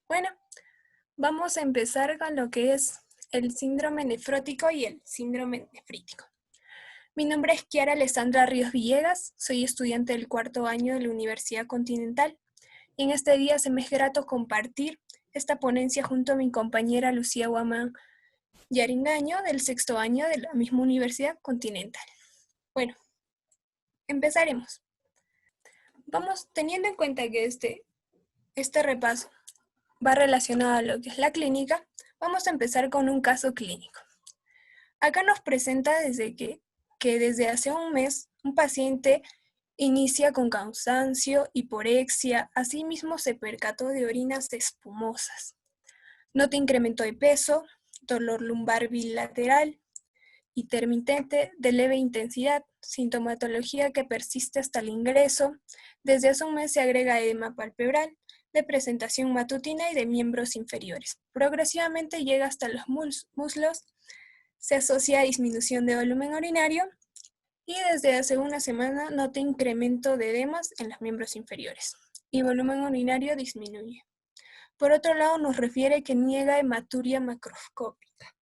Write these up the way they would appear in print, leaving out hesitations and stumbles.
Bueno, vamos a empezar con lo que es el síndrome nefrótico y el síndrome nefrítico. Mi nombre es Kiara Alessandra Ríos Villegas, soy estudiante del cuarto año de la Universidad Continental y en este día se me es grato compartir esta ponencia junto a mi compañera Lucía Guamán Yaringaño del sexto año de la misma Universidad Continental. Bueno, empezaremos. Vamos teniendo en cuenta que este repaso va relacionado a lo que es la clínica, vamos a empezar con un caso clínico. Acá nos presenta que desde hace un mes un paciente inicia con cansancio, hiporexia, asimismo se percató de orinas espumosas. Nota incremento de peso, dolor lumbar bilateral, intermitente de leve intensidad, sintomatología que persiste hasta el ingreso. Desde hace un mes se agrega edema palpebral, de presentación matutina y de miembros inferiores. Progresivamente llega hasta los muslos, se asocia a disminución de volumen urinario y desde hace una semana nota incremento de edemas en los miembros inferiores y volumen urinario disminuye. Por otro lado, nos refiere que niega hematuria macroscópica.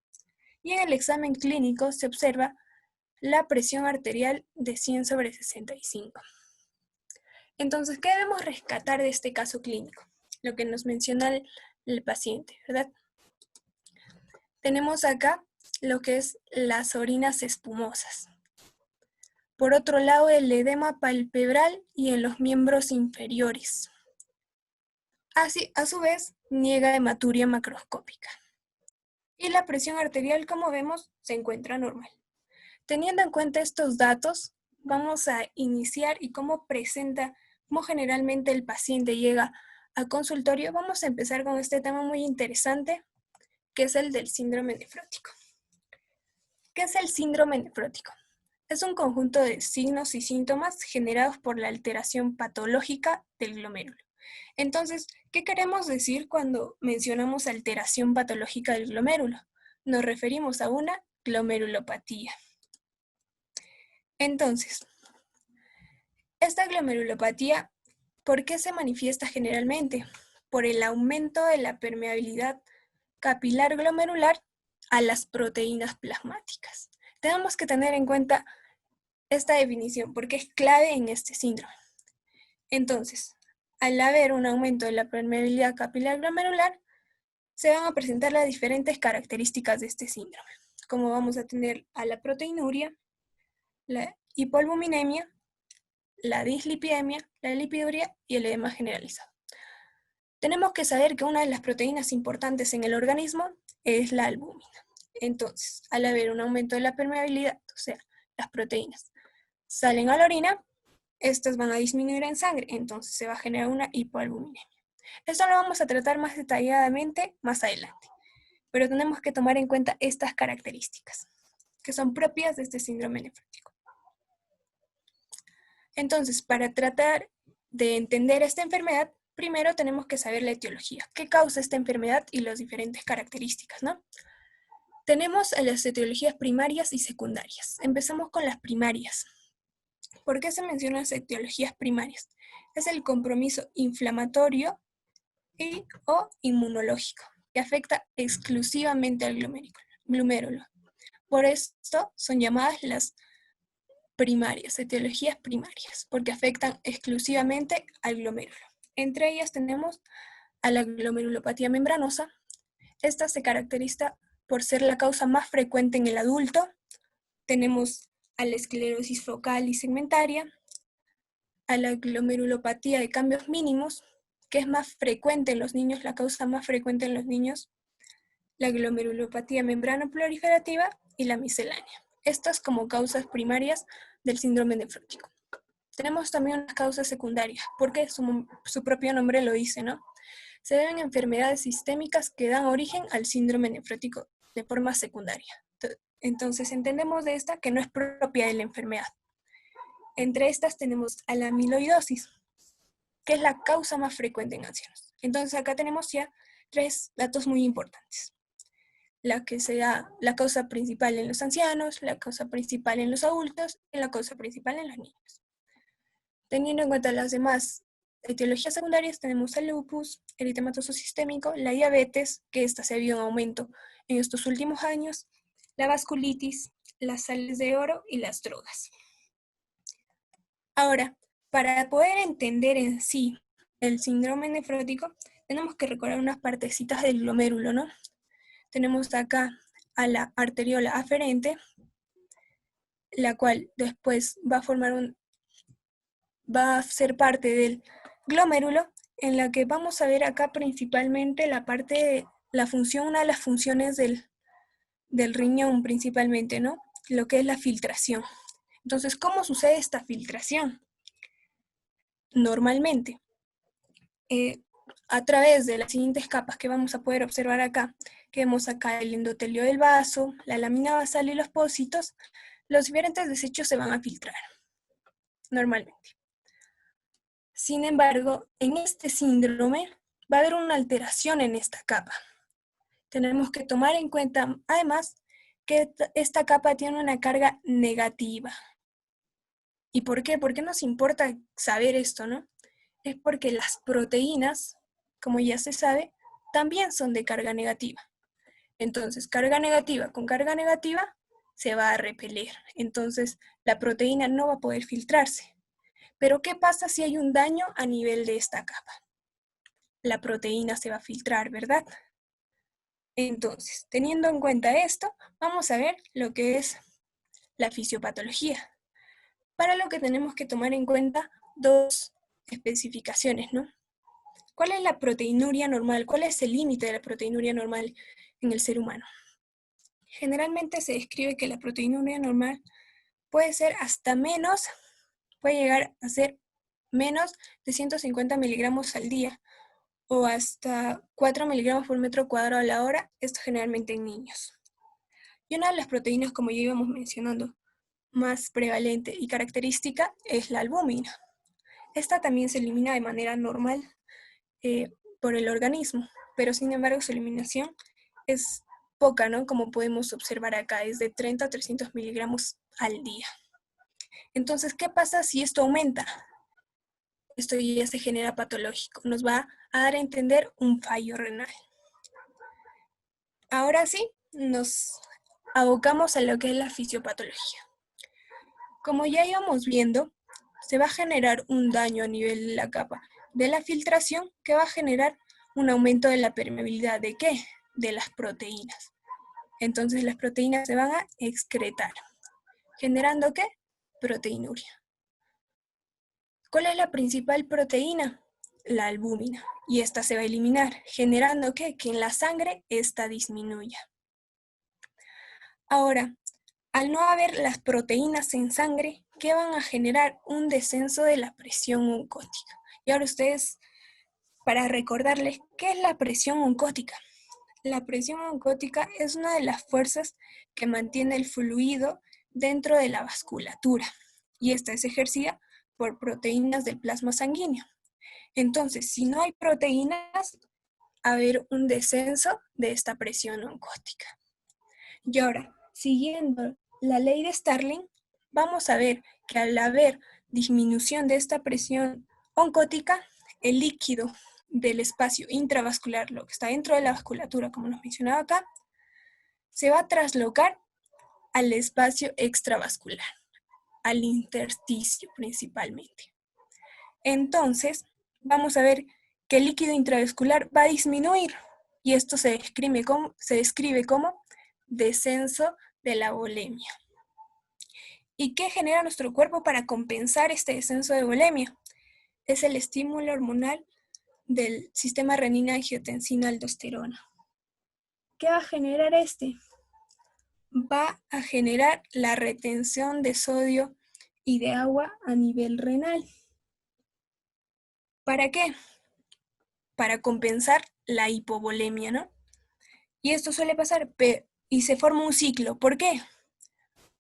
Y en el examen clínico se observa la presión arterial de 100/65. Entonces, ¿qué debemos rescatar de este caso clínico? Lo que nos menciona el paciente, ¿verdad? Tenemos acá lo que es las orinas espumosas. Por otro lado, el edema palpebral y en los miembros inferiores. Así, a su vez, niega hematuria macroscópica. Y la presión arterial, como vemos, se encuentra normal. Teniendo en cuenta estos datos, vamos a iniciar y cómo generalmente el paciente llega al consultorio. Vamos a empezar con este tema muy interesante, que es el del síndrome nefrótico. ¿Qué es el síndrome nefrótico? Es un conjunto de signos y síntomas generados por la alteración patológica del glomérulo. Entonces, ¿qué queremos decir cuando mencionamos alteración patológica del glomérulo? Nos referimos a una glomerulopatía. Entonces, esta glomerulopatía, ¿por qué se manifiesta generalmente? Por el aumento de la permeabilidad capilar glomerular a las proteínas plasmáticas. Tenemos que tener en cuenta esta definición porque es clave en este síndrome. Entonces, al haber un aumento de la permeabilidad capilar glomerular, se van a presentar las diferentes características de este síndrome, como vamos a tener a la proteinuria, la hipoalbuminemia, la dislipidemia, la lipiduria y el edema generalizado. Tenemos que saber que una de las proteínas importantes en el organismo es la albúmina. Entonces, al haber un aumento de la permeabilidad, o sea, las proteínas salen a la orina, estas van a disminuir en sangre, entonces se va a generar una hipoalbuminemia. Esto lo vamos a tratar más detalladamente más adelante, pero tenemos que tomar en cuenta estas características, que son propias de este síndrome nefrótico. Entonces, para tratar de entender esta enfermedad, primero tenemos que saber la etiología, qué causa esta enfermedad y las diferentes características, ¿no? Tenemos a las etiologías primarias y secundarias. Empezamos con las primarias. ¿Por qué se mencionan las etiologías primarias? Es el compromiso inflamatorio o inmunológico, que afecta exclusivamente al glomérulo. Por esto son llamadas las primarias, etiologías primarias, porque afectan exclusivamente al glomérulo. Entre ellas tenemos a la glomerulopatía membranosa. Esta se caracteriza por ser la causa más frecuente en el adulto. Tenemos a la esclerosis focal y segmentaria, a la glomerulopatía de cambios mínimos, que es más frecuente en los niños, la causa más frecuente en los niños, la glomerulopatía membrano-proliferativa y la miscelánea. Estas como causas primarias del síndrome nefrótico. Tenemos también unas causas secundarias, porque su propio nombre lo dice, ¿no? Se deben a enfermedades sistémicas que dan origen al síndrome nefrótico de forma secundaria. Entonces entendemos de esta que no es propia de la enfermedad. Entre estas tenemos a la amiloidosis, que es la causa más frecuente en ancianos. Entonces acá tenemos ya 3 datos muy importantes. La que sea la causa principal en los ancianos, la causa principal en los adultos y la causa principal en los niños. Teniendo en cuenta las demás etiologías secundarias tenemos el lupus, eritematoso sistémico, la diabetes, que esta se vio en aumento en estos últimos años, la vasculitis, las sales de oro y las drogas. Ahora, para poder entender en sí el síndrome nefrótico, tenemos que recordar unas partecitas del glomérulo, ¿no? Tenemos acá a la arteriola aferente, la cual después va a ser parte del glomérulo, en la que vamos a ver acá principalmente la parte de la función, una de las funciones del riñón principalmente, ¿no? Lo que es la filtración. Entonces, ¿cómo sucede esta filtración? Normalmente, a través de las siguientes capas que vamos a poder observar acá, que vemos acá el endotelio del vaso, la lámina basal y los pocitos, los diferentes desechos se van a filtrar, normalmente. Sin embargo, en este síndrome va a haber una alteración en esta capa. Tenemos que tomar en cuenta, además, que esta capa tiene una carga negativa. ¿Y por qué? ¿Por qué nos importa saber esto, no? Es porque las proteínas, como ya se sabe, también son de carga negativa. Entonces, carga negativa con carga negativa se va a repeler. Entonces, la proteína no va a poder filtrarse. Pero, ¿qué pasa si hay un daño a nivel de esta capa? La proteína se va a filtrar, ¿verdad? Entonces, teniendo en cuenta esto, vamos a ver lo que es la fisiopatología. Para lo que tenemos que tomar en cuenta dos especificaciones, ¿no? ¿Cuál es la proteinuria normal? ¿Cuál es el límite de la proteinuria normal en el ser humano? Generalmente se describe que la proteinuria normal puede ser puede llegar a ser menos de 150 miligramos al día o hasta 4 miligramos por metro cuadrado a la hora, esto generalmente en niños. Y una de las proteínas, como ya íbamos mencionando, más prevalente y característica es la albúmina. Esta también se elimina de manera normal por el organismo, pero sin embargo su eliminación es poca, ¿no? Como podemos observar acá, es de 30 a 300 miligramos al día. Entonces, ¿qué pasa si esto aumenta? Esto ya se genera patológico, nos va a dar a entender un fallo renal. Ahora sí, nos abocamos a lo que es la fisiopatología. Como ya íbamos viendo, se va a generar un daño a nivel de la capa de la filtración que va a generar un aumento de la permeabilidad. ¿De qué? De las proteínas. Entonces las proteínas se van a excretar, generando ¿qué? Proteinuria. ¿Cuál es la principal proteína? La albúmina. Y esta se va a eliminar, generando ¿qué? Que en la sangre esta disminuya. Ahora, al no haber las proteínas en sangre, ¿qué van a generar? Un descenso de la presión oncótica. Y ahora ustedes, para recordarles, ¿qué es la presión oncótica? La presión oncótica es una de las fuerzas que mantiene el fluido dentro de la vasculatura y esta es ejercida por proteínas del plasma sanguíneo. Entonces, si no hay proteínas, va a haber un descenso de esta presión oncótica. Y ahora, siguiendo la ley de Starling, vamos a ver que al haber disminución de esta presión oncótica, el líquido del espacio intravascular, lo que está dentro de la vasculatura, como nos mencionaba acá, se va a traslocar al espacio extravascular, al intersticio principalmente. Entonces, vamos a ver que el líquido intravascular va a disminuir y esto se describe como descenso de la volemia. ¿Y qué genera nuestro cuerpo para compensar este descenso de volemia? Es el estímulo hormonal del sistema renina-angiotensina-aldosterona. ¿Qué va a generar este? Va a generar la retención de sodio y de agua a nivel renal. ¿Para qué? Para compensar la hipovolemia, ¿no? Y esto suele pasar y se forma un ciclo. ¿Por qué?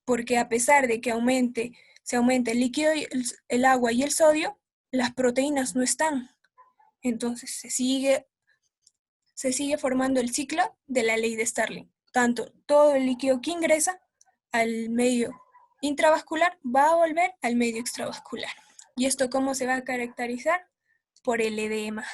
Porque a pesar de que se aumente el líquido, el agua y el sodio, las proteínas no están. Entonces se sigue formando el ciclo de la ley de Starling. Tanto todo el líquido que ingresa al medio intravascular va a volver al medio extravascular. ¿Y esto cómo se va a caracterizar? por el edema.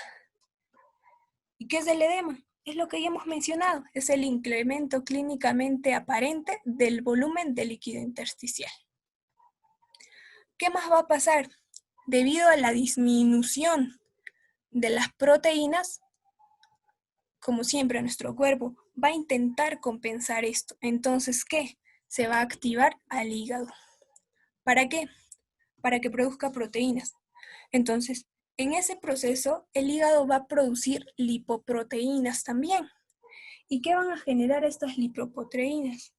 ¿Y qué es el edema? Es lo que ya hemos mencionado, es el incremento clínicamente aparente del volumen del líquido intersticial. ¿Qué más va a pasar? Debido a la disminución de las proteínas, como siempre nuestro cuerpo va a intentar compensar esto. Entonces, ¿qué? Se va a activar al hígado. ¿Para qué? Para que produzca proteínas. Entonces, en ese proceso, el hígado va a producir lipoproteínas también. ¿Y qué van a generar estas lipoproteínas?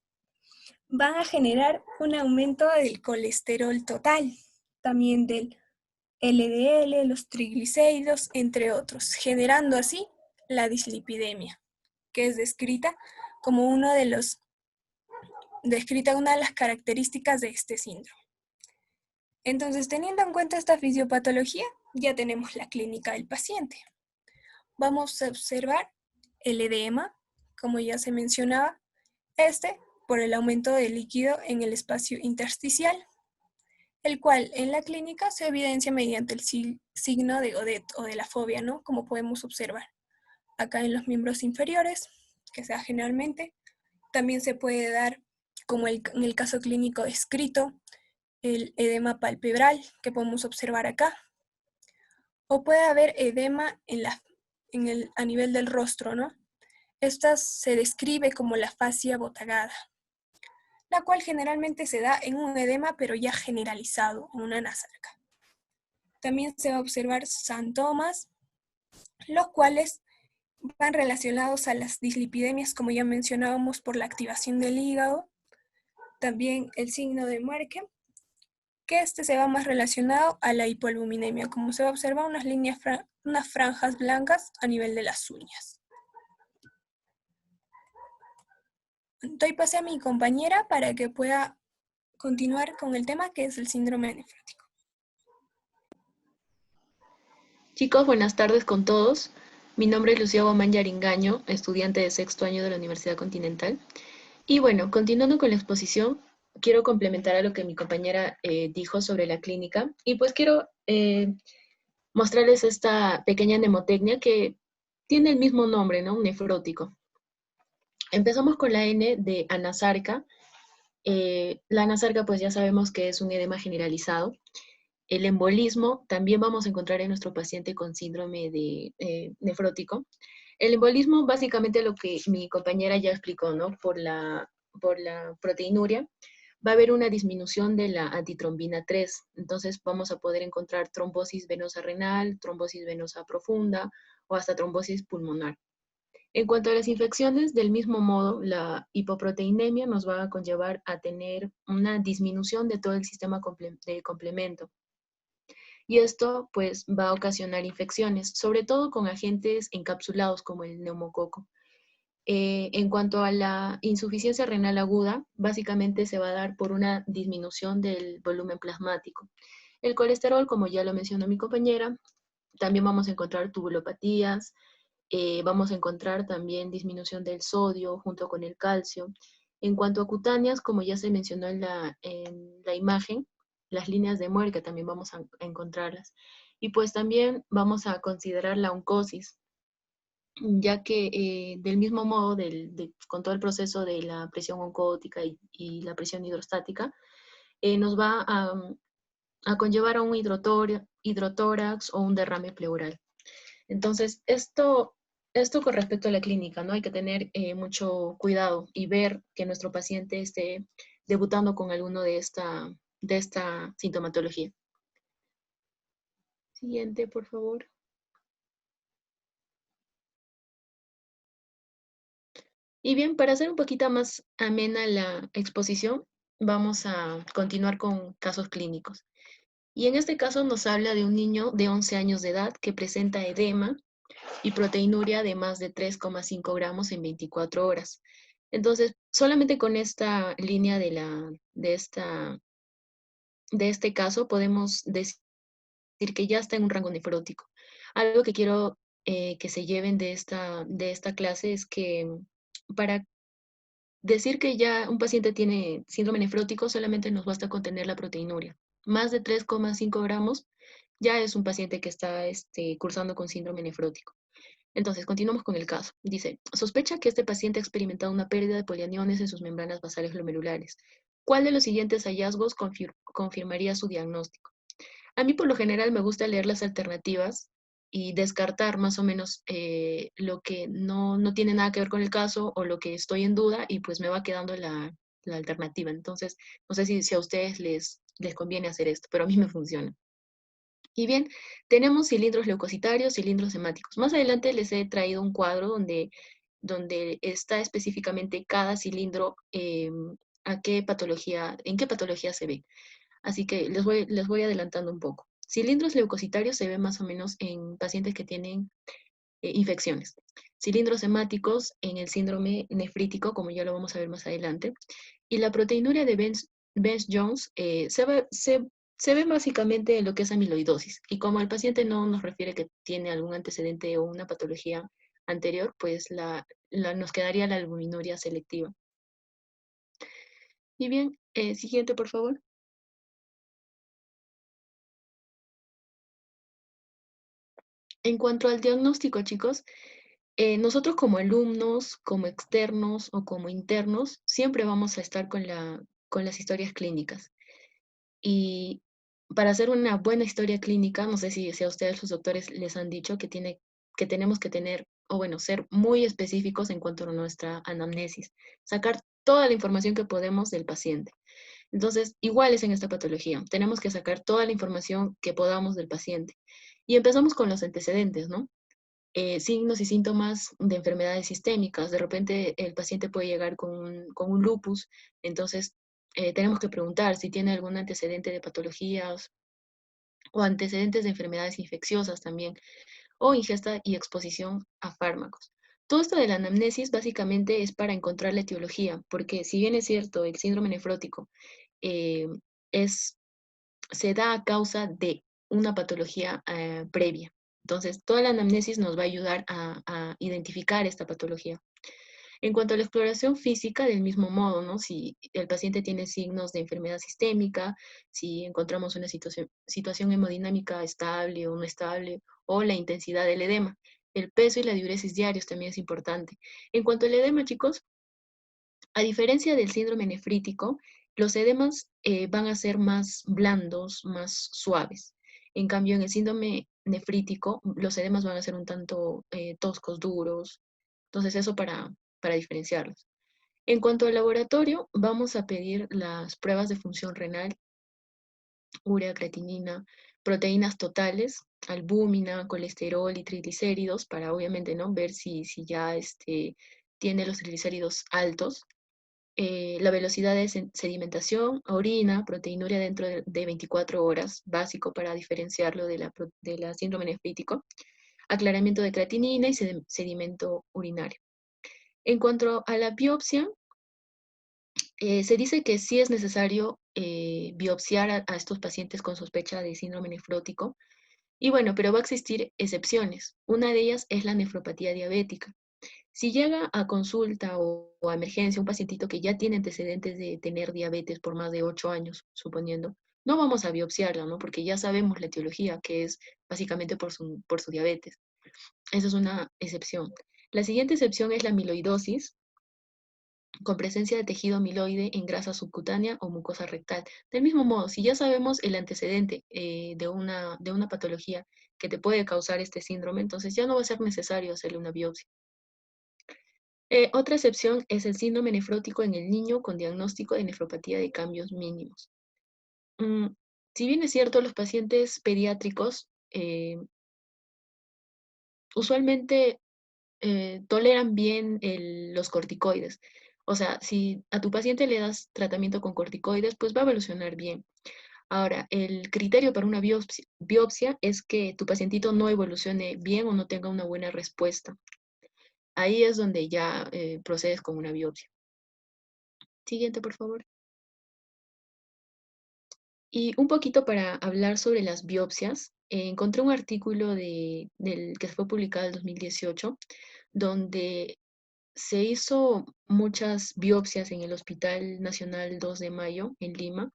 Van a generar un aumento del colesterol total, también del LDL, los triglicéridos, entre otros, generando así la dislipidemia, que es como descrita una de las características de este síndrome. Entonces, teniendo en cuenta esta fisiopatología, ya tenemos la clínica del paciente. Vamos a observar el edema, como ya se mencionaba, por el aumento de líquido en el espacio intersticial, el cual en la clínica se evidencia mediante el signo de Godet o de la fobia, ¿no? Como podemos observar acá en los miembros inferiores, que se da generalmente. También se puede dar, como en el caso clínico descrito, el edema palpebral que podemos observar acá. O puede haber edema a nivel del rostro, ¿no? Esta se describe como la fascia botagada, la cual generalmente se da en un edema pero ya generalizado, en una nasarca. También se va a observar santomas, los cuales van relacionados a las dislipidemias, como ya mencionábamos, por la activación del hígado. También el signo de Merkel, que se va más relacionado a la hipoalbuminemia, como se va a observar unas franjas blancas a nivel de las uñas. Doy pase a mi compañera para que pueda continuar con el tema que es el síndrome nefrótico. Chicos, buenas tardes con todos. Mi nombre es Lucía Guamán Yaringaño, estudiante de sexto año de la Universidad Continental. Y bueno, continuando con la exposición, quiero complementar a lo que mi compañera dijo sobre la clínica. Y pues quiero mostrarles esta pequeña mnemotecnia que tiene el mismo nombre, ¿no? Un nefrótico. Empezamos con la N de anasarca. La anasarca pues ya sabemos que es un edema generalizado. El embolismo también vamos a encontrar en nuestro paciente con síndrome de nefrótico. El embolismo, básicamente lo que mi compañera ya explicó, ¿no? Por la proteinuria, va a haber una disminución de la antitrombina 3. Entonces vamos a poder encontrar trombosis venosa renal, trombosis venosa profunda o hasta trombosis pulmonar. En cuanto a las infecciones, del mismo modo, la hipoproteinemia nos va a conllevar a tener una disminución de todo el sistema de complemento. Y esto pues va a ocasionar infecciones, sobre todo con agentes encapsulados como el neumococo. En cuanto a la insuficiencia renal aguda, básicamente se va a dar por una disminución del volumen plasmático. El colesterol, como ya lo mencionó mi compañera, también vamos a encontrar tubulopatías, vamos a encontrar también disminución del sodio junto con el calcio. En cuanto a cutáneas, como ya se mencionó en la imagen, las líneas de muerte también vamos a encontrarlas. Y pues también vamos a considerar la oncosis, ya que del mismo modo, con todo el proceso de la presión oncótica y la presión hidrostática, nos va a conllevar a un hidrotórax o un derrame pleural. Entonces, esto con respecto a la clínica, ¿no? Hay que tener mucho cuidado y ver que nuestro paciente esté debutando con alguno de esta sintomatología. Siguiente, por favor. Y bien, para hacer un poquito más amena la exposición, vamos a continuar con casos clínicos. Y en este caso nos habla de un niño de 11 años de edad que presenta edema y proteinuria de más de 3,5 gramos en 24 horas. Entonces, solamente con esta línea de este caso podemos decir que ya está en un rango nefrótico. Algo que quiero que se lleven de esta clase es que para decir que ya un paciente tiene síndrome nefrótico solamente nos basta con tener la proteinuria. Más de 3,5 gramos ya es un paciente que está cursando con síndrome nefrótico. Entonces, continuamos con el caso. Dice, sospecha que este paciente ha experimentado una pérdida de polianiones en sus membranas basales glomerulares. ¿Cuál de los siguientes hallazgos confirmaría su diagnóstico? A mí por lo general me gusta leer las alternativas y descartar más o menos lo que no tiene nada que ver con el caso o lo que estoy en duda y pues me va quedando la alternativa. Entonces, no sé si a ustedes les conviene hacer esto, pero a mí me funciona. Y bien, tenemos cilindros leucocitarios, cilindros hemáticos. Más adelante les he traído un cuadro donde está específicamente cada cilindro en qué patología se ve. Así que les voy adelantando un poco. Cilindros leucocitarios se ven más o menos en pacientes que tienen infecciones. Cilindros hemáticos en el síndrome nefrítico, como ya lo vamos a ver más adelante. Y la proteinuria de Benz-Jones se ve básicamente en lo que es amiloidosis. Y como el paciente no nos refiere que tiene algún antecedente o una patología anterior, pues nos quedaría la albuminuria selectiva. Y bien, siguiente, por favor. En cuanto al diagnóstico, chicos, nosotros como alumnos, como externos o como internos, siempre vamos a estar con las historias clínicas. Y para hacer una buena historia clínica, no sé si a ustedes los doctores les han dicho que tenemos que tener, o bueno, ser muy específicos en cuanto a nuestra anamnesis, sacar toda la información que podemos del paciente. Entonces, igual es en esta patología, tenemos que sacar toda la información que podamos del paciente. Y empezamos con los antecedentes, ¿no? Signos y síntomas de enfermedades sistémicas. De repente el paciente puede llegar con un lupus, entonces tenemos que preguntar si tiene algún antecedente de patologías o antecedentes de enfermedades infecciosas también, o ingesta y exposición a fármacos. Todo esto de la anamnesis básicamente es para encontrar la etiología, porque si bien es cierto, el síndrome nefrótico eh, es se da a causa de una patología previa. Entonces, toda la anamnesis nos va a ayudar a identificar esta patología. En cuanto a la exploración física, del mismo modo, ¿no? Si el paciente tiene signos de enfermedad sistémica, si encontramos una situación hemodinámica estable o no estable, o la intensidad del edema. El peso y la diuresis diarios también es importante. En cuanto al edema, chicos, a diferencia del síndrome nefrítico, los edemas van a ser más blandos, más suaves. En cambio, en el síndrome nefrítico, los edemas van a ser un tanto toscos, duros. Entonces, eso para diferenciarlos. En cuanto al laboratorio, vamos a pedir las pruebas de función renal, urea, creatinina, proteínas totales, albúmina, colesterol y triglicéridos, para obviamente ¿no? ver si ya tiene los triglicéridos altos. La velocidad de sedimentación, orina, proteinuria dentro de 24 horas, básico para diferenciarlo de la síndrome nefrítico, aclaramiento de creatinina y sedimento urinario. En cuanto a la biopsia, se dice que sí es necesario biopsiar a estos pacientes con sospecha de síndrome nefrótico, y bueno, pero va a existir excepciones. Una de ellas es la nefropatía diabética. Si llega a consulta o a emergencia un pacientito que ya tiene antecedentes de tener diabetes por más de 8 años, suponiendo, no vamos a biopsiarla, ¿no? Porque ya sabemos la etiología, que es básicamente por su diabetes. Esa es una excepción. La siguiente excepción es la amiloidosis, con presencia de tejido amiloide en grasa subcutánea o mucosa rectal. Del mismo modo, si ya sabemos el antecedente de una patología que te puede causar este síndrome, entonces ya no va a ser necesario hacerle una biopsia. Otra excepción es el síndrome nefrótico en el niño con diagnóstico de nefropatía de cambios mínimos. Mm, si bien es cierto, los pacientes pediátricos usualmente toleran bien los corticoides. O sea, si a tu paciente le das tratamiento con corticoides, pues va a evolucionar bien. Ahora, el criterio para una biopsia es que tu pacientito no evolucione bien o no tenga una buena respuesta. Ahí es donde ya procedes con una biopsia. Siguiente, por favor. Y un poquito para hablar sobre las biopsias, encontré un artículo que fue publicado en 2018, donde se hizo muchas biopsias en el Hospital Nacional 2 de Mayo, en Lima,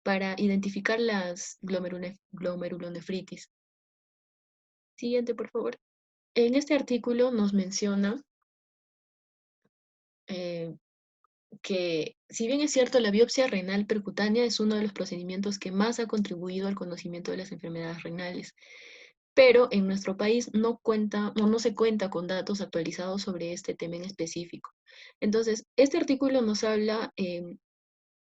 para identificar las glomerulonefritis. Siguiente, por favor. En este artículo nos menciona eh, que, si bien es cierto, la biopsia renal percutánea es uno de los procedimientos que más ha contribuido al conocimiento de las enfermedades renales, pero en nuestro país no cuenta o no se cuenta con datos actualizados sobre este tema en específico. Entonces, este artículo nos habla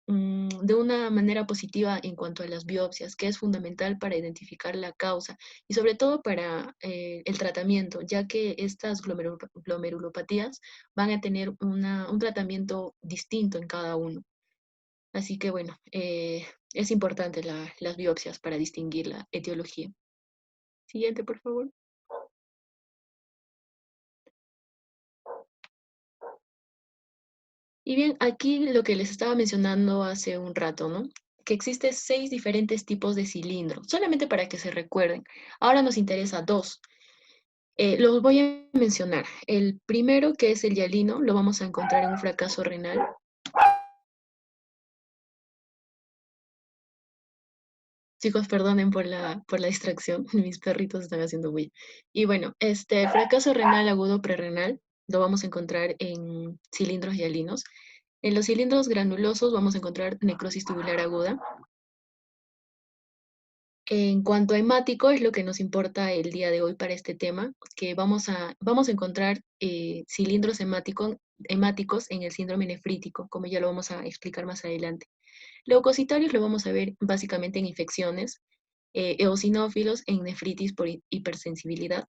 de una manera positiva en cuanto a las biopsias, que es fundamental para identificar la causa y sobre todo para el tratamiento, ya que estas glomerulopatías van a tener un tratamiento distinto en cada uno. Así que bueno, es importante las biopsias para distinguir la etiología. Siguiente, por favor. Y bien, aquí lo que les estaba mencionando hace un rato, ¿no? Que existen 6 diferentes tipos de cilindros, solamente para que se recuerden. Ahora nos interesa 2. Los voy a mencionar. El primero, que es el hialino, lo vamos a encontrar en un fracaso renal. Chicos, perdonen por la distracción, mis perritos están haciendo bulla. Y bueno, este fracaso renal agudo prerrenal lo vamos a encontrar en cilindros hialinos. En los cilindros granulosos vamos a encontrar necrosis tubular aguda. En cuanto a hemático, es lo que nos importa el día de hoy para este tema, que vamos a encontrar cilindros hemáticos en el síndrome nefrítico, como ya lo vamos a explicar más adelante. Leucocitarios lo vamos a ver básicamente en infecciones, eosinófilos en nefritis por hipersensibilidad,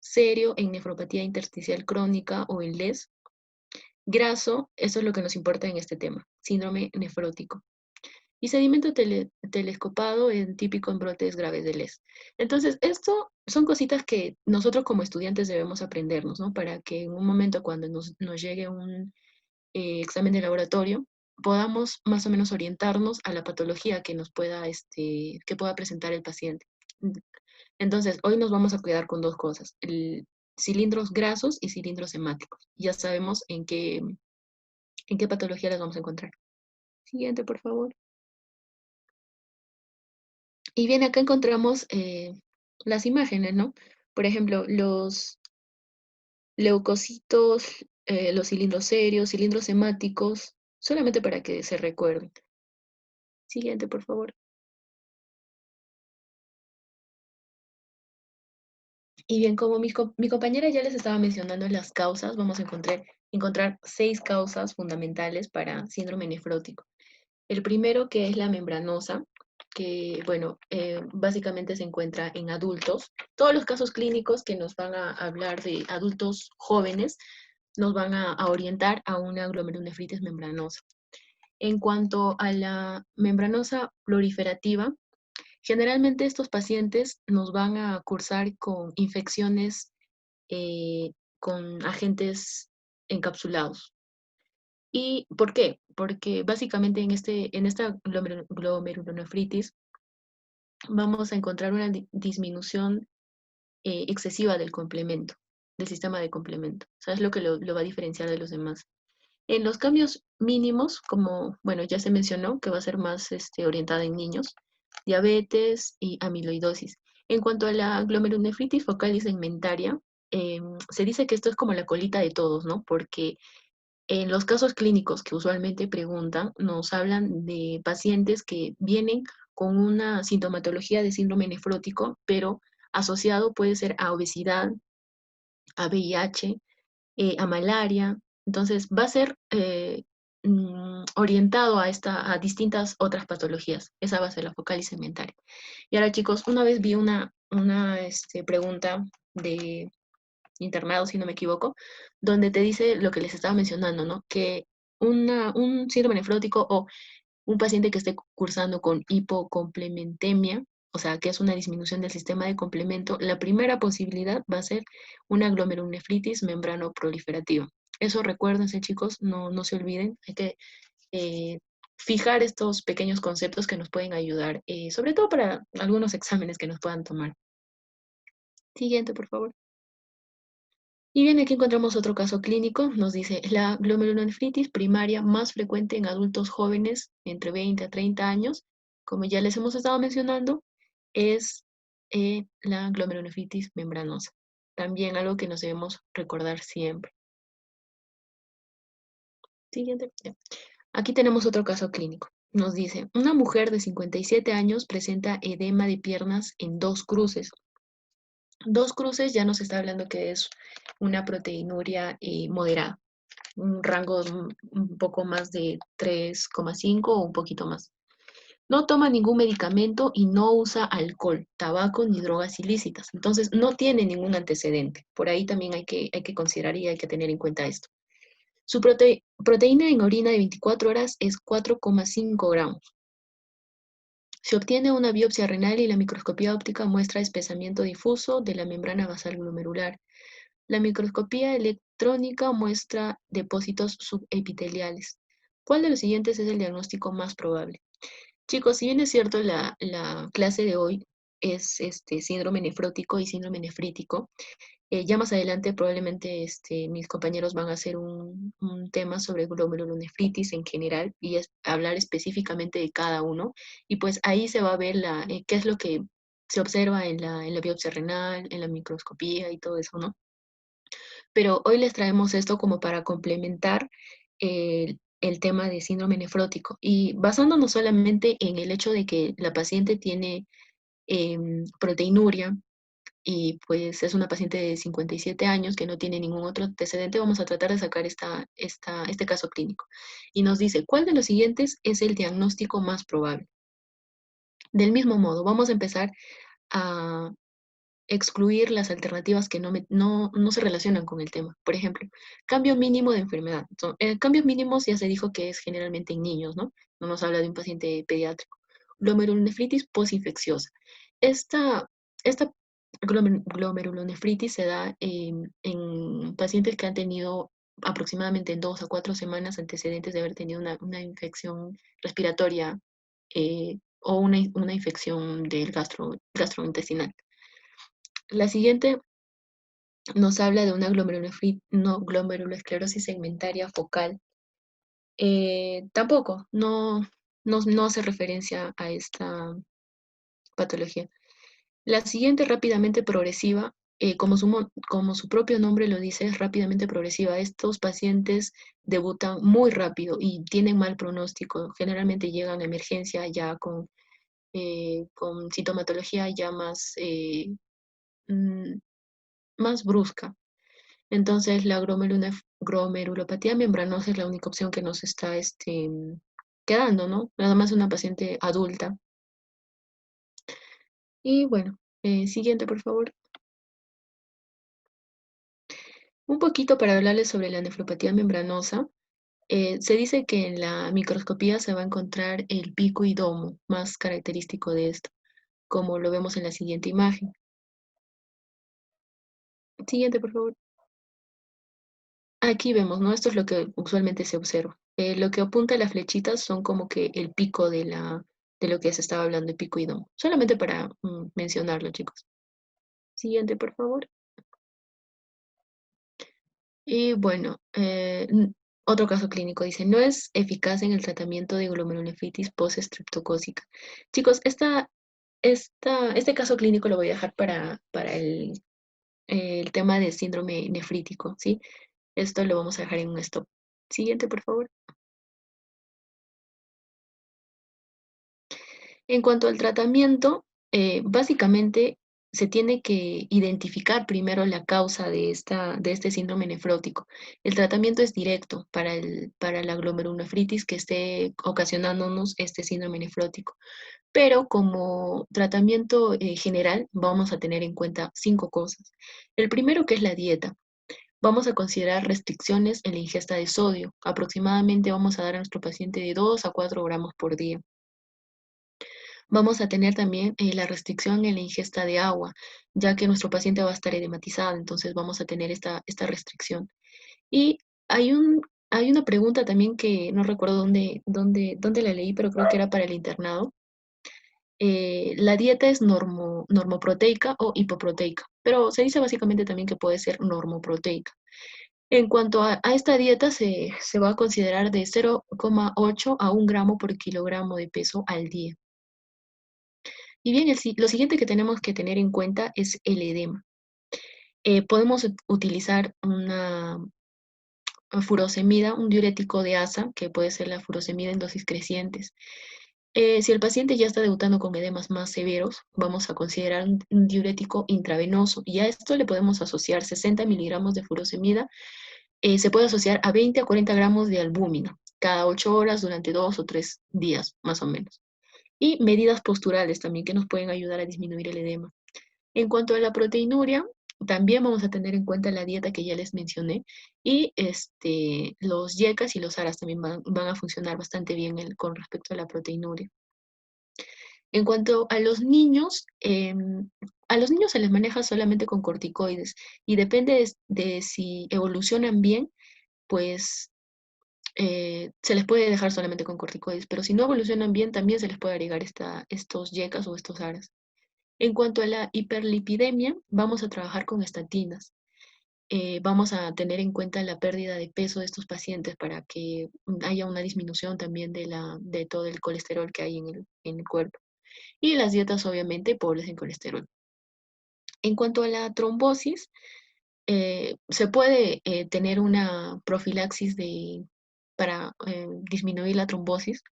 serio en nefropatía intersticial crónica o en LES, graso, eso es lo que nos importa en este tema, síndrome nefrótico. Y sedimento telescopado en típico en brotes graves de LES. Entonces, esto son cositas que nosotros como estudiantes debemos aprendernos, ¿no? Para que en un momento cuando nos llegue un examen de laboratorio, podamos más o menos orientarnos a la patología que nos pueda, que pueda presentar el paciente. Entonces, hoy nos vamos a cuidar con 2 cosas, cilindros grasos y cilindros hemáticos. Ya sabemos en qué patología las vamos a encontrar. Siguiente, por favor. Y bien, acá encontramos las imágenes, ¿no? Por ejemplo, los leucocitos, los cilindros serios, cilindros hemáticos, solamente para que se recuerden. Siguiente, por favor. Y bien, como mi compañera ya les estaba mencionando las causas, vamos a encontrar 6 causas fundamentales para síndrome nefrótico. El primero, que es la membranosa, que, bueno, básicamente se encuentra en adultos. Todos los casos clínicos que nos van a hablar de adultos jóvenes nos van a orientar a una glomerulonefritis membranosa. En cuanto a la membranosa proliferativa, generalmente estos pacientes nos van a cursar con infecciones con agentes encapsulados. ¿Y por qué? Porque básicamente en esta glomerulonefritis vamos a encontrar una disminución excesiva del complemento, del sistema de complemento. ¿Sabes lo que lo va a diferenciar de los demás? En los cambios mínimos, como, bueno, ya se mencionó, que va a ser más orientada en niños, diabetes y amiloidosis. En cuanto a la glomerulonefritis focal y segmentaria, se dice que esto es como la colita de todos, ¿no? Porque en los casos clínicos que usualmente preguntan, nos hablan de pacientes que vienen con una sintomatología de síndrome nefrótico, pero asociado puede ser a obesidad, a VIH, a malaria. Entonces, va a ser orientado a distintas otras patologías. Esa va a ser la focal y segmentaria. Y ahora, chicos, una vez vi una pregunta de internado, si no me equivoco, donde te dice lo que les estaba mencionando, ¿no? Que un síndrome nefrótico o un paciente que esté cursando con hipocomplementemia, o sea, que es una disminución del sistema de complemento, la primera posibilidad va a ser una glomerulonefritis membranoproliferativa. Eso recuérdense, chicos, no se olviden, hay que eh, fijar estos pequeños conceptos que nos pueden ayudar, sobre todo para algunos exámenes que nos puedan tomar. Siguiente, por favor. Y bien, aquí encontramos otro caso clínico. Nos dice, la glomerulonefritis primaria más frecuente en adultos jóvenes entre 20 a 30 años como ya les hemos estado mencionando, es la glomerulonefritis membranosa. También algo que nos debemos recordar siempre. Siguiente. Ya. Aquí tenemos otro caso clínico. Nos dice, una mujer de 57 años presenta edema de piernas en 2 cruces. 2 cruces ya nos está hablando que es una proteinuria moderada, un rango un poco más de 3,5 o un poquito más. No toma ningún medicamento y no usa alcohol, tabaco ni drogas ilícitas. Entonces, no tiene ningún antecedente. Por ahí también hay que considerar y hay que tener en cuenta esto. Su proteína en orina de 24 horas es 4,5 gramos. Se obtiene una biopsia renal y la microscopía óptica muestra espesamiento difuso de la membrana basal glomerular. La microscopía electrónica muestra depósitos subepiteliales. ¿Cuál de los siguientes es el diagnóstico más probable? Chicos, si bien es cierto, la clase de hoy es síndrome nefrótico y síndrome nefrítico, ya más adelante probablemente mis compañeros van a hacer un tema sobre glomerulonefritis en general y hablar específicamente de cada uno. Y pues ahí se va a ver qué es lo que se observa en la biopsia renal, en la microscopía y todo eso, ¿no? Pero hoy les traemos esto como para complementar el tema de síndrome nefrótico y basándonos solamente en el hecho de que la paciente tiene proteinuria y pues es una paciente de 57 años que no tiene ningún otro antecedente, vamos a tratar de sacar este caso clínico. Y nos dice, ¿cuál de los siguientes es el diagnóstico más probable? Del mismo modo, vamos a empezar a excluir las alternativas que no se relacionan con el tema. Por ejemplo, cambio mínimo de enfermedad. Cambios mínimos ya se dijo que es generalmente en niños, ¿no? No nos habla de un paciente pediátrico. Glomerulonefritis posinfecciosa. Esta glomerulonefritis se da en pacientes que han tenido aproximadamente en 2 a 4 semanas antecedentes de haber tenido una infección respiratoria o una infección del gastrointestinal. La siguiente nos habla de una glomerulosclerosis segmentaria focal. Tampoco, no hace referencia a esta patología. La siguiente rápidamente progresiva, como su propio nombre lo dice, es rápidamente progresiva. Estos pacientes debutan muy rápido y tienen mal pronóstico. Generalmente llegan a emergencia ya con sintomatología ya mm, más brusca. Entonces, la glomerulopatía membranosa es la única opción que nos está quedando, ¿no? Nada más una paciente adulta. Y bueno, siguiente, por favor. Un poquito para hablarles sobre la nefropatía membranosa. Se dice que en la microscopía se va a encontrar el pico y domo más característico de esto, como lo vemos en la siguiente imagen. Siguiente, por favor. Aquí vemos, ¿no? Esto es lo que usualmente se observa. Lo que apunta a las flechitas son como que el pico de lo que se estaba hablando, de pico y domo. Solamente para mencionarlo, chicos. Siguiente, por favor. Y bueno, otro caso clínico dice, no es eficaz en el tratamiento de glomerulonefritis post-estreptocócica. Chicos, este caso clínico lo voy a dejar para el tema de síndrome nefrítico, ¿sí? Esto lo vamos a dejar en un stop. Siguiente, por favor. En cuanto al tratamiento, básicamente se tiene que identificar primero la causa de este síndrome nefrótico. El tratamiento es directo para la glomerulonefritis que esté ocasionándonos este síndrome nefrótico. Pero como tratamiento general vamos a tener en cuenta 5 cosas. El primero que es la dieta. Vamos a considerar restricciones en la ingesta de sodio. Aproximadamente vamos a dar a nuestro paciente de 2 a 4 gramos por día. Vamos a tener también la restricción en la ingesta de agua, ya que nuestro paciente va a estar edematizado, entonces vamos a tener esta restricción. Y hay una pregunta también que no recuerdo dónde la leí, pero creo que era para el internado. La dieta es normoproteica o hipoproteica, pero se dice básicamente también que puede ser normoproteica. En cuanto a esta dieta, se va a considerar de 0,8 a 1 gramo por kilogramo de peso al día. Y bien, lo siguiente que tenemos que tener en cuenta es el edema. Podemos utilizar una furosemida, un diurético de asa, que puede ser la furosemida en dosis crecientes. Si el paciente ya está debutando con edemas más severos, vamos a considerar un diurético intravenoso y a esto le podemos asociar 60 miligramos de furosemida. Se puede asociar a 20 a 40 gramos de albúmina cada 8 horas durante 2 o 3 días, más o menos. Y medidas posturales también que nos pueden ayudar a disminuir el edema. En cuanto a la proteinuria, también vamos a tener en cuenta la dieta que ya les mencioné y los yecas y los aras también van a funcionar bastante bien con respecto a la proteinuria. En cuanto a los niños se les maneja solamente con corticoides y depende de si evolucionan bien, pues se les puede dejar solamente con corticoides, pero si no evolucionan bien, también se les puede agregar estos yecas o estos aras. En cuanto a la hiperlipidemia, vamos a trabajar con estatinas. Vamos a tener en cuenta la pérdida de peso de estos pacientes para que haya una disminución también de todo el colesterol que hay en el cuerpo. Y las dietas, obviamente, pobres en colesterol. En cuanto a la trombosis, se puede tener una profilaxis para disminuir la trombosis.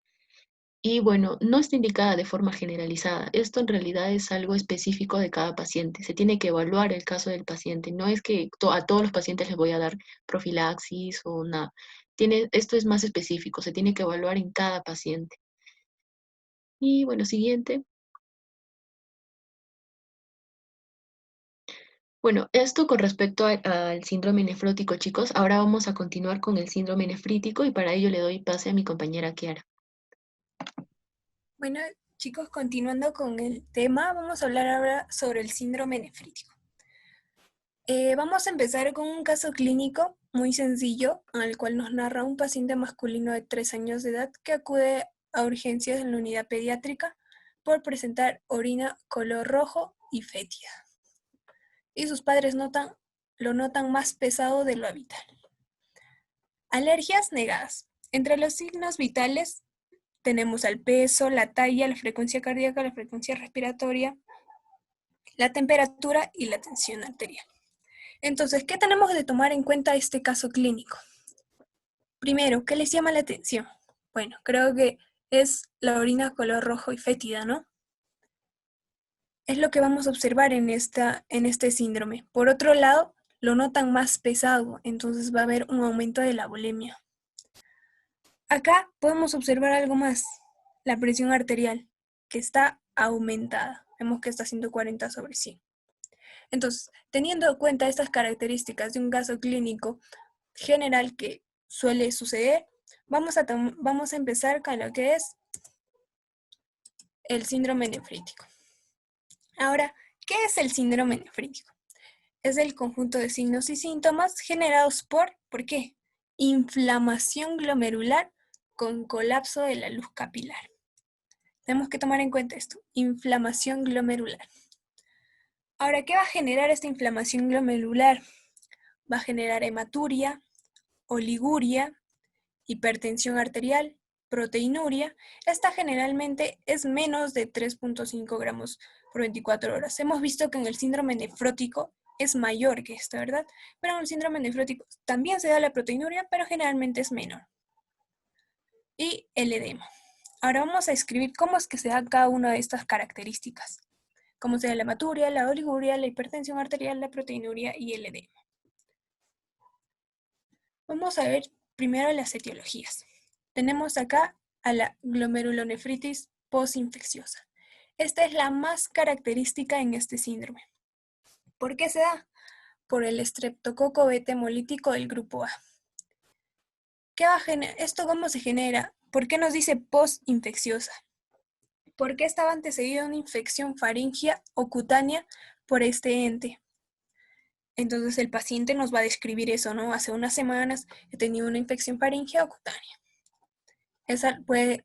Y bueno, no está indicada de forma generalizada. Esto en realidad es algo específico de cada paciente. Se tiene que evaluar el caso del paciente. No es que a todos los pacientes les voy a dar profilaxis o nada. Esto es más específico. Se tiene que evaluar en cada paciente. Y bueno, siguiente. Bueno, esto con respecto al síndrome nefrótico, chicos. Ahora vamos a continuar con el síndrome nefrítico y para ello le doy pase a mi compañera Kiara. Bueno, chicos, continuando con el tema, vamos a hablar ahora sobre el síndrome nefrítico. Vamos a empezar con un caso clínico muy sencillo, en el cual nos narra un paciente masculino de 3 años de edad que acude a urgencias en la unidad pediátrica por presentar orina color rojo y fétida. Y sus padres lo notan más pesado de lo habitual. Alergias negadas. Entre los signos vitales tenemos al peso, la talla, la frecuencia cardíaca, la frecuencia respiratoria, la temperatura y la tensión arterial. Entonces, ¿qué tenemos de tomar en cuenta este caso clínico? Primero, ¿qué les llama la atención? Bueno, creo que es la orina color rojo y fétida, ¿no? Es lo que vamos a observar en este síndrome. Por otro lado, lo notan más pesado, entonces va a haber un aumento de la bulimia. Acá podemos observar algo más, la presión arterial, que está aumentada. Vemos que está 140/100. Entonces, teniendo en cuenta estas características de un caso clínico general que suele suceder, vamos a empezar con lo que es el síndrome nefrítico. Ahora, ¿qué es el síndrome nefrítico? Es el conjunto de signos y síntomas generados ¿por qué? Inflamación glomerular con colapso de la luz capilar. Tenemos que tomar en cuenta esto, inflamación glomerular. Ahora, ¿qué va a generar esta inflamación glomerular? Va a generar hematuria, oliguria, hipertensión arterial, proteinuria. Esta generalmente es menos de 3.5 gramos por 24 horas. Hemos visto que en el síndrome nefrótico es mayor que esta, ¿verdad? Pero en el síndrome nefrótico también se da la proteinuria, pero generalmente es menor. Y el edema. Ahora vamos a escribir cómo es que se da cada una de estas características. Cómo se da la hematuria, la oliguria, la hipertensión arterial, la proteinuria y el edema. Vamos a ver primero las etiologías. Tenemos acá a la glomerulonefritis postinfecciosa. Esta es la más característica en este síndrome. ¿Por qué se da? Por el estreptococo beta hemolítico del grupo A. ¿Esto cómo se genera? ¿Por qué nos dice postinfecciosa? Porque estaba antecedida una infección faríngea o cutánea por este ente. Entonces el paciente nos va a describir eso, ¿no? Hace unas semanas he tenido una infección faríngea o cutánea.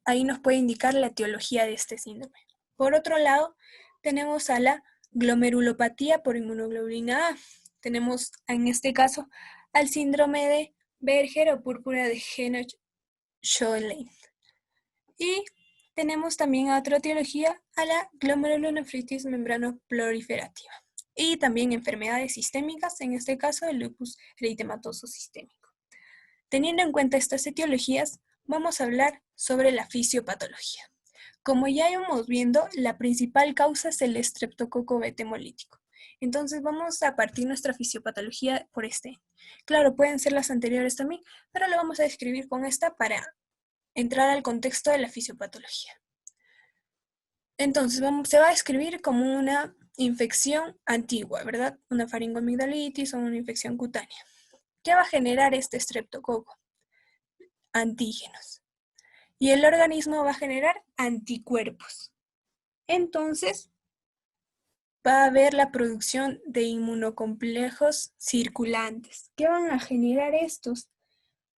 Ahí nos puede indicar la etiología de este síndrome. Por otro lado, tenemos a la glomerulopatía por inmunoglobulina A. Tenemos en este caso al síndrome de Berger o púrpura de Henoch-Schönlein. Y tenemos también otra etiología, a la glomerulonefritis membranoproliferativa. Y también enfermedades sistémicas, en este caso el lupus eritematoso sistémico. Teniendo en cuenta estas etiologías, vamos a hablar sobre la fisiopatología. Como ya íbamos viendo, la principal causa es el estreptococo beta hemolítico. Entonces vamos a partir nuestra fisiopatología por este. Claro, pueden ser las anteriores también, pero lo vamos a describir con esta para entrar al contexto de la fisiopatología. Entonces se va a describir como una infección antigua, ¿verdad? Una faringoamigdalitis o una infección cutánea. ¿Qué va a generar este estreptococo? Antígenos. Y el organismo va a generar anticuerpos. Entonces, va a haber la producción de inmunocomplejos circulantes. ¿Qué van a generar estos?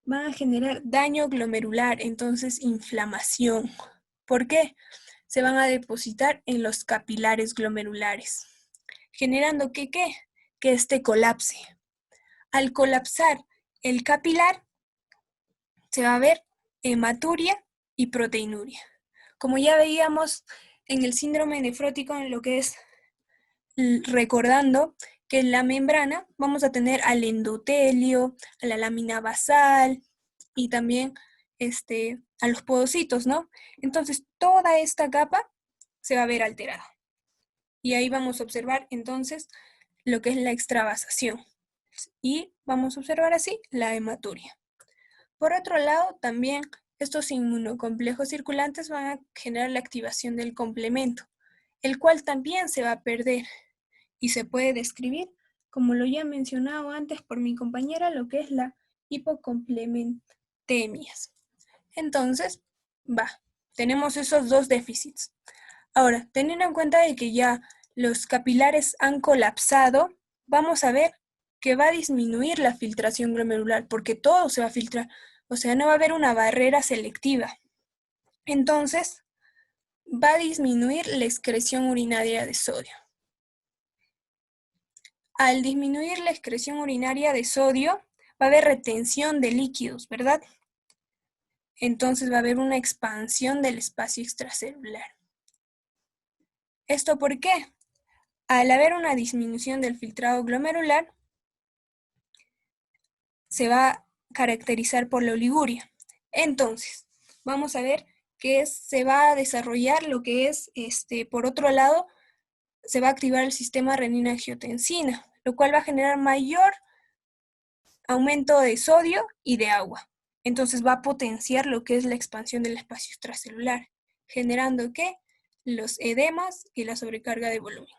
Van a generar daño glomerular, entonces inflamación. ¿Por qué? Se van a depositar en los capilares glomerulares, generando que este colapse. Al colapsar el capilar, se va a ver hematuria y proteinuria. Como ya veíamos en el síndrome nefrótico, en lo que es recordando que en la membrana vamos a tener al endotelio, a la lámina basal y también a los podocitos, ¿no? Entonces, toda esta capa se va a ver alterada. Y ahí vamos a observar entonces lo que es la extravasación. Y vamos a observar así la hematuria. Por otro lado, también estos inmunocomplejos circulantes van a generar la activación del complemento, el cual también se va a perder y se puede describir, como lo ya mencionado antes por mi compañera, lo que es la hipocomplementemias. Entonces, tenemos esos dos déficits. Ahora, teniendo en cuenta de que ya los capilares han colapsado, vamos a ver que va a disminuir la filtración glomerular, porque todo se va a filtrar, o sea, no va a haber una barrera selectiva. Entonces, va a disminuir la excreción urinaria de sodio. Al disminuir la excreción urinaria de sodio, va a haber retención de líquidos, ¿verdad? Entonces va a haber una expansión del espacio extracelular. ¿Esto por qué? Al haber una disminución del filtrado glomerular, se va a caracterizar por la oliguria. Entonces, vamos a ver que se va a desarrollar lo que es, por otro lado, se va a activar el sistema renina-angiotensina, lo cual va a generar mayor aumento de sodio y de agua. Entonces va a potenciar lo que es la expansión del espacio extracelular, generando ¿qué? Los edemas y la sobrecarga de volumen.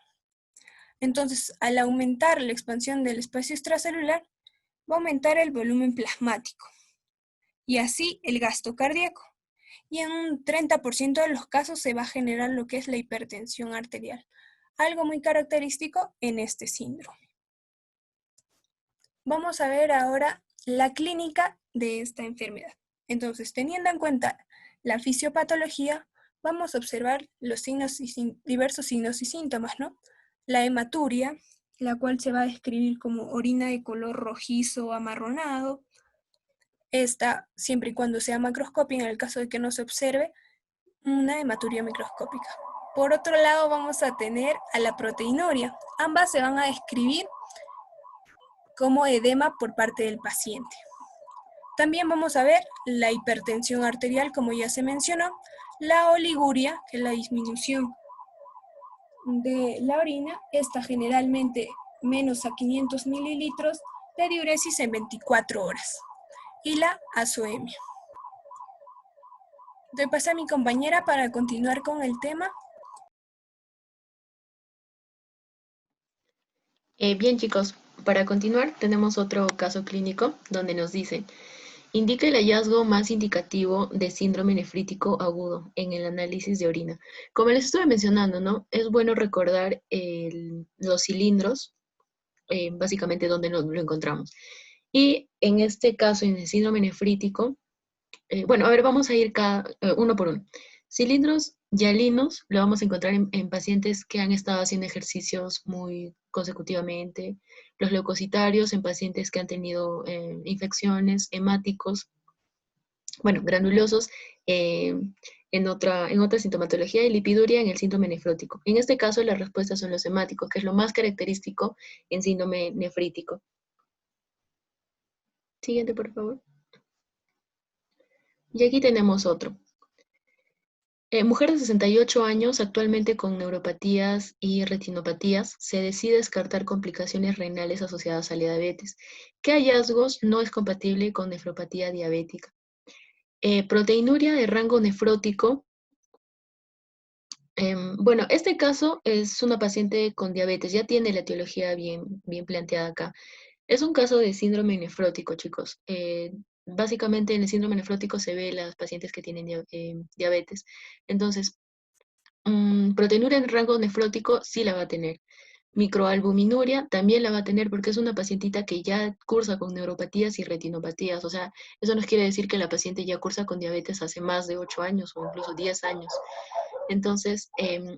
Entonces, al aumentar la expansión del espacio extracelular, va a aumentar el volumen plasmático y así el gasto cardíaco. Y en un 30% de los casos se va a generar lo que es la hipertensión arterial, algo muy característico en este síndrome. Vamos a ver ahora la clínica de esta enfermedad. Entonces, teniendo en cuenta la fisiopatología, vamos a observar los diversos signos y síntomas, ¿no? La hematuria, la cual se va a describir como orina de color rojizo o amarronado. Esta, siempre y cuando sea macroscópica, en el caso de que no se observe, una hematuria microscópica. Por otro lado, vamos a tener a la proteinuria. Ambas se van a describir como edema por parte del paciente. También vamos a ver la hipertensión arterial, como ya se mencionó, la oliguria, que es la disminución de la orina, esta generalmente menos a 500 mililitros de diuresis en 24 horas, y la azoemia. Doy paso a mi compañera para continuar con el tema. Bien, chicos, para continuar tenemos otro caso clínico donde nos dice, indica el hallazgo más indicativo de síndrome nefrítico agudo en el análisis de orina. Como les estuve mencionando, ¿no? Es bueno recordar los cilindros, básicamente donde lo encontramos. Y en este caso, en el síndrome nefrítico, bueno, a ver, vamos a ir uno por uno. Cilindros hialinos lo vamos a encontrar en pacientes que han estado haciendo ejercicios muy consecutivamente. Los leucocitarios en pacientes que han tenido infecciones, hemáticos, bueno, granulosos, en otra sintomatología y lipiduria en el síndrome nefrótico. En este caso, las respuestas son los hemáticos, que es lo más característico en síndrome nefrítico. Siguiente, por favor. Y aquí tenemos otro. Mujer de 68 años, actualmente con neuropatías y retinopatías, se decide descartar complicaciones renales asociadas a la diabetes. ¿Qué hallazgos no es compatible con nefropatía diabética? Proteinuria de rango nefrótico. Bueno, este caso es una paciente con diabetes, ya tiene la etiología bien planteada acá. Es un caso de síndrome nefrótico, chicos. Básicamente en el síndrome nefrótico se ve las pacientes que tienen diabetes. Entonces, proteinuria en rango nefrótico sí la va a tener. Microalbuminuria también la va a tener porque es una pacientita que ya cursa con neuropatías y retinopatías. O sea, eso nos quiere decir que la paciente ya cursa con diabetes hace más de 8 años o incluso 10 años. Entonces,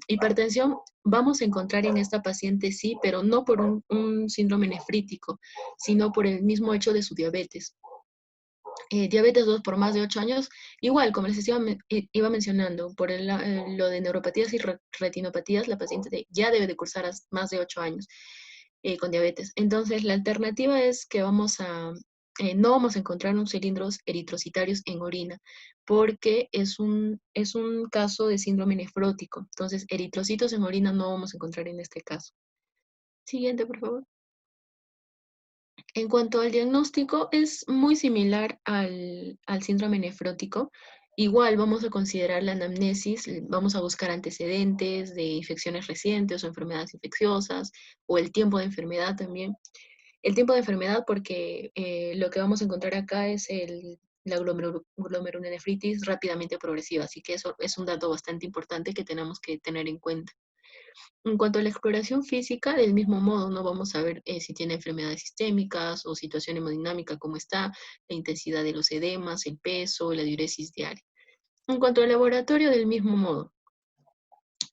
hipertensión vamos a encontrar en esta paciente sí, pero no por un síndrome nefrítico, sino por el mismo hecho de su diabetes. Diabetes 2 por más de 8 años, igual, como les iba mencionando, por lo de neuropatías y retinopatías, la paciente ya debe de cursar más de 8 años con diabetes. Entonces, la alternativa es que no vamos a encontrar unos cilindros eritrocitarios en orina, porque es un caso de síndrome nefrótico. Entonces, eritrocitos en orina no vamos a encontrar en este caso. Siguiente, por favor. En cuanto al diagnóstico, es muy similar al síndrome nefrótico. Igual vamos a considerar la anamnesis, vamos a buscar antecedentes de infecciones recientes o enfermedades infecciosas, o el tiempo de enfermedad también. El tiempo de enfermedad porque lo que vamos a encontrar acá es la glomerulonefritis rápidamente progresiva, así que eso es un dato bastante importante que tenemos que tener en cuenta. En cuanto a la exploración física, del mismo modo, no vamos a ver si tiene enfermedades sistémicas o situación hemodinámica, cómo está, la intensidad de los edemas, el peso, la diuresis diaria. En cuanto al laboratorio, del mismo modo,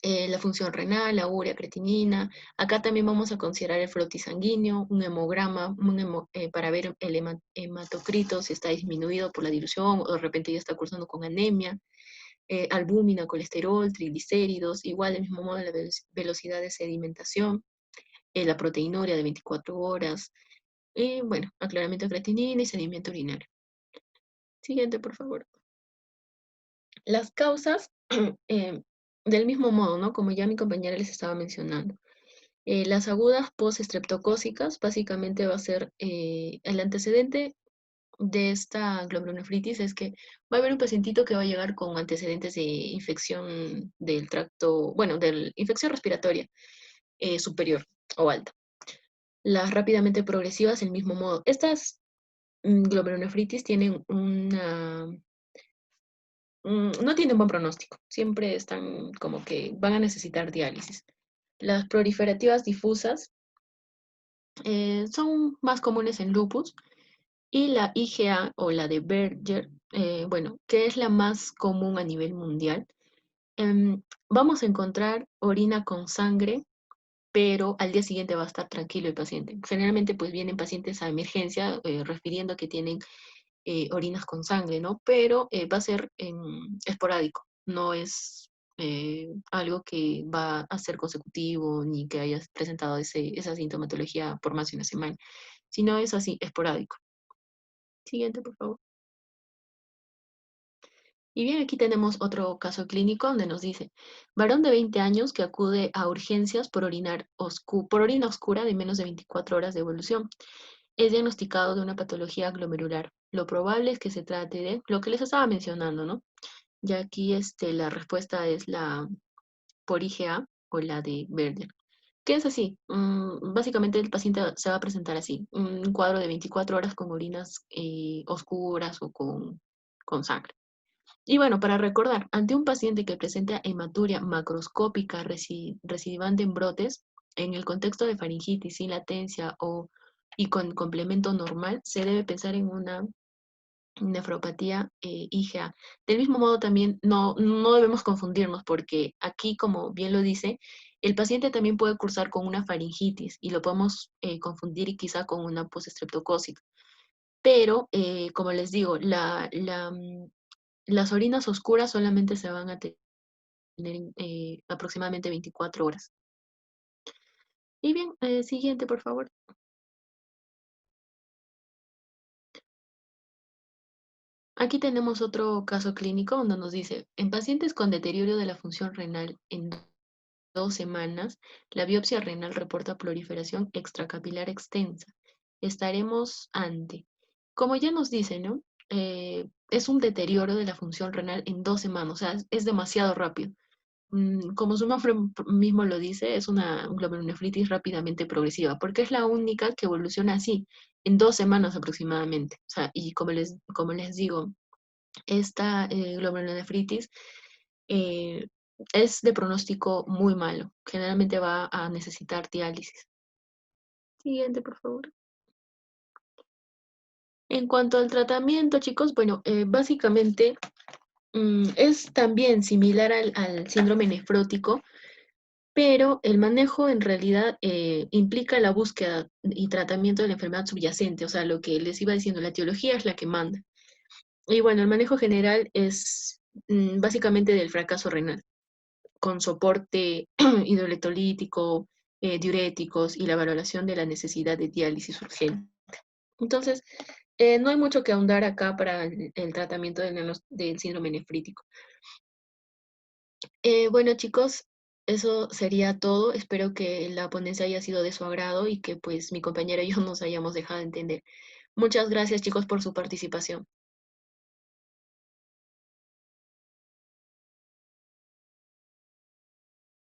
la función renal, la urea, creatinina. Acá también vamos a considerar el frotis sanguíneo, un hemograma, para ver el hematocrito, si está disminuido por la dilución o de repente ya está cursando con anemia. Albúmina, colesterol, triglicéridos, igual del mismo modo la velocidad de sedimentación, la proteinuria de 24 horas, y bueno, aclaramiento de creatinina y sedimento urinario. Siguiente, por favor. Las causas, del mismo modo, ¿no? Como ya mi compañera les estaba mencionando. Las agudas post-estreptocócicas básicamente va a ser el antecedente de esta glomerulonefritis es que va a haber un pacientito que va a llegar con antecedentes de infección del tracto, bueno, de infección respiratoria superior o alta. Las rápidamente progresivas, el mismo modo. Estas glomerulonefritis tienen no tienen buen pronóstico. Siempre están como que van a necesitar diálisis. Las proliferativas difusas son más comunes en lupus. Y la IgA o la de Berger, bueno, que es la más común a nivel mundial, vamos a encontrar orina con sangre, pero al día siguiente va a estar tranquilo el paciente. Generalmente pues vienen pacientes a emergencia refiriendo que tienen orinas con sangre, ¿no? Pero va a ser esporádico, no es algo que va a ser consecutivo ni que hayas presentado esa sintomatología por más de una semana, sino es así, esporádico. Siguiente, por favor. Y bien, aquí tenemos otro caso clínico donde nos dice, varón de 20 años que acude a urgencias por orina oscura de menos de 24 horas de evolución. Es diagnosticado de una patología glomerular. Lo probable es que se trate de lo que les estaba mencionando, ¿no? Ya aquí la respuesta es la por IgA o la de Berger. ¿Qué es así? Básicamente el paciente se va a presentar así, un cuadro de 24 horas con orinas oscuras o con sangre. Y bueno, para recordar, ante un paciente que presenta hematuria macroscópica recidivante en brotes, en el contexto de faringitis sin latencia y con complemento normal, se debe pensar en una nefropatía IgA. Del mismo modo también no debemos confundirnos porque aquí, como bien lo dice, el paciente también puede cursar con una faringitis y lo podemos confundir quizá con una postestreptocócica. Pero, como les digo, Las orinas oscuras solamente se van a tener aproximadamente 24 horas. Y bien, siguiente, por favor. Aquí tenemos otro caso clínico donde nos dice, en pacientes con deterioro de la función renal en 2 semanas, la biopsia renal reporta proliferación extracapilar extensa. Estaremos ante. Como ya nos dice, ¿no? Es un deterioro de la función renal en 2 semanas, o sea, es demasiado rápido. Como su nombre mismo lo dice, es una glomerulonefritis rápidamente progresiva, porque es la única que evoluciona así, en 2 semanas aproximadamente. O sea, y como les digo, esta glomerulonefritis eh, es de pronóstico muy malo. Generalmente va a necesitar diálisis. Siguiente, por favor. En cuanto al tratamiento, chicos, bueno, básicamente es también similar al síndrome nefrótico, pero el manejo en realidad implica la búsqueda y tratamiento de la enfermedad subyacente, o sea, lo que les iba diciendo, la etiología es la que manda. Y bueno, el manejo general es básicamente del fracaso renal, con soporte hidroelectrolítico, diuréticos y la valoración de la necesidad de diálisis urgente. Entonces, no hay mucho que ahondar acá para el tratamiento del síndrome nefrítico. Bueno, chicos, eso sería todo. Espero que la ponencia haya sido de su agrado y que pues mi compañera y yo nos hayamos dejado entender. Muchas gracias, chicos, por su participación.